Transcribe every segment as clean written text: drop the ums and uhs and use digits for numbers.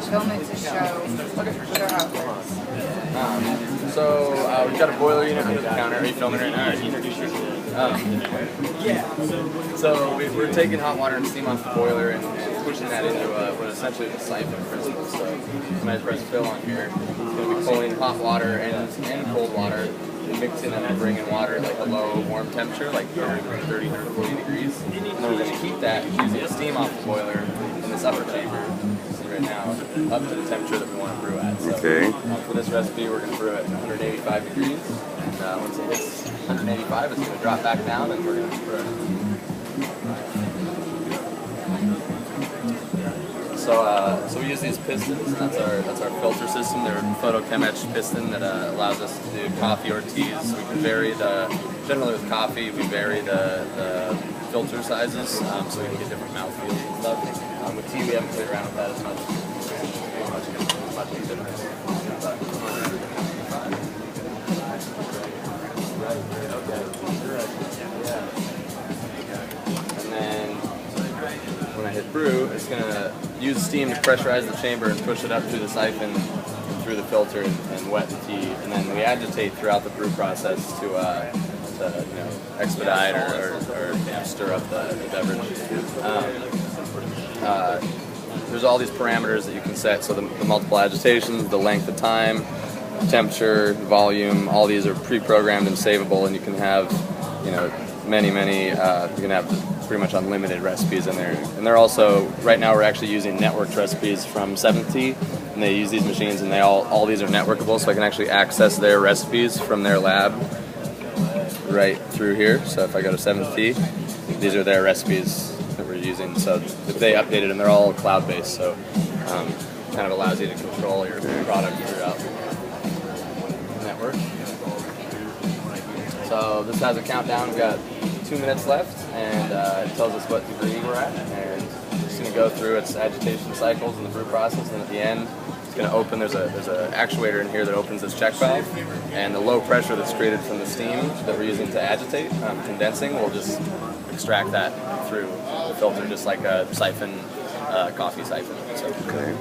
film it to show how it works. So we've got a boiler unit under the counter. Are you filming right now? So we're taking hot water and steam off the boiler and pushing that into what essentially is a siphon crystal. So when I press fill on here, it's going to be pulling hot water and cold water, mixing them and bringing water at like a low warm temperature, like 130, 140 degrees. And then we're going to heat that using the steam off the boiler in this upper chamber right now up to the temperature that we want to brew at. So, okay. For this recipe, we're going to brew at 185 degrees. And once it hits 185, it's going to drop back down, and we're going to brew it. So we use these pistons, and that's our filter system. They're a photo-chem etched piston that allows us to do coffee or teas. So we can vary generally with coffee, we vary the filter sizes, so we can get different mouthfeels and stuff. With tea, we haven't played around with that as much. Much difference. And then when I hit brew, it's going to use steam to pressurize the chamber and push it up through the siphon and through the filter and wet the tea. And then we agitate throughout the brew process to expedite or stir up the beverage. There's all these parameters that you can set, so the multiple agitations, the length of time, temperature, volume, all these are pre-programmed and savable, and you can have, many, you can have pretty much unlimited recipes in there. And they're also, right now we're actually using networked recipes from 7th Tea, and they use these machines, and all these are networkable, so I can actually access their recipes from their lab right through here. So if I go to 7th Tea, these are their recipes that we're using. So if they updated them, they're all cloud-based, so kind of allows you to control your product throughout the network. So this has a countdown. We've got 2 minutes left, and it tells us what degree we're at, and we're just going to go through its agitation cycles in the brew process, and at the end it's going to open. There's an actuator in here that opens this check valve, and the low pressure that's created from the steam that we're using to agitate, condensing, will just extract that through the filter, just like a siphon, coffee siphon. So, okay.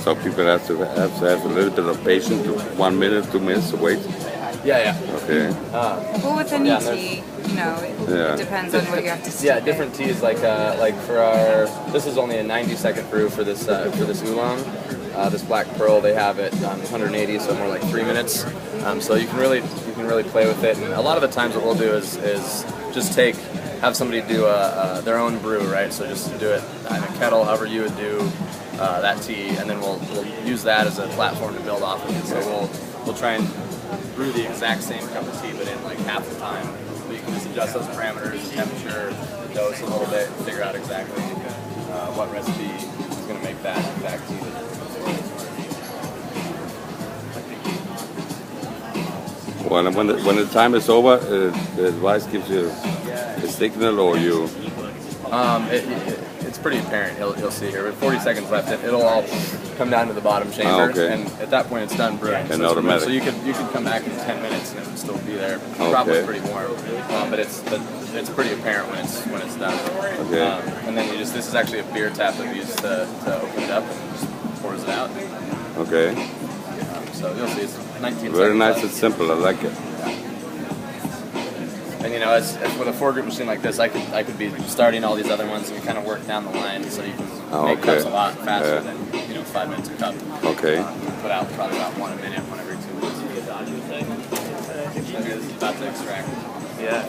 So people have to have a little bit of patience, 1 minute, 2 minutes to wait. Yeah. Okay. Well, with any tea, it depends on what you have to steep. Yeah, different teas like for our, this is only a 90-second brew for this oolong. This black pearl, they have it 180, so more like 3 minutes. So you can really play with it. And a lot of the times what we'll do is just have somebody do their own brew, right? So just do it in a kettle, however you would do that tea, and then we'll use that as a platform to build off of it. So we'll try and brew the exact same cup of tea, but in like half the time. So you can just adjust those parameters, the temperature, the dose a little bit, and figure out exactly what recipe is going to make that exact tea. Well, when the time is over, the device gives you a signal, or you. It's pretty apparent. You'll see here. With 40 seconds left, it'll all come down to the bottom chamber, and at that point it's done brewing. And automatic. So you could come back in 10 minutes and it would still be there. Probably pretty warm, but it's pretty apparent when it's done. Okay. And then this is actually a beer tap that we use to open it up and just pours it out. Okay. So you'll see it's 19 seconds. Very nice left. and simple. I like it. And as with a 4-group machine like this, I could be starting all these other ones and kind of work down the line, so you can make cups a lot faster than 5 minutes a cup. Okay. Put out probably about 1 minute, 1 every 2 minutes. This is about to extract. Yeah.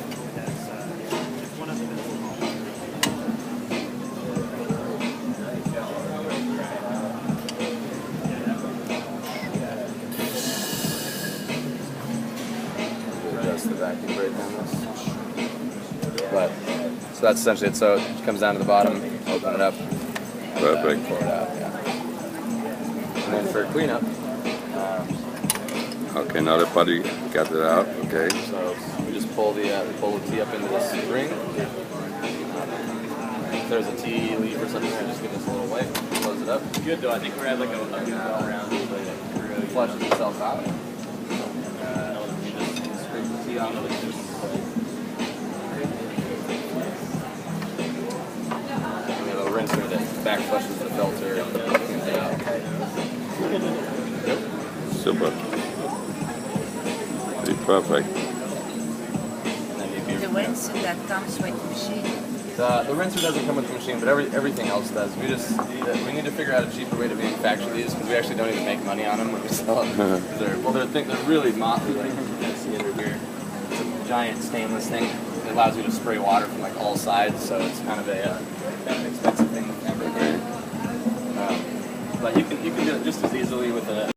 The vacuum brake on this. But so that's essentially it. So it comes down to the bottom, open it up, Perfect. Pour it out. Yeah. And then for cleanup. Okay, now the putty got it out. Okay. So we just pull the tea up into this ring. If there's a tea leaf or something, just give us a little wipe, close it up. Good though. I think we're at like a well round. It flushes itself out. get on the little rinser that back flushes the filter and cleans it out. Super. Pretty perfect. The rinser that comes with the machine. The rinser doesn't come with the machine, but everything else does. We need to figure out a cheaper way to manufacture these because we actually don't even make money on them when we sell them. They're really motley. Like you can see under here, it's a giant stainless thing. It allows you to spray water from like all sides, so it's kind of an expensive thing. But you can do it just as easily with a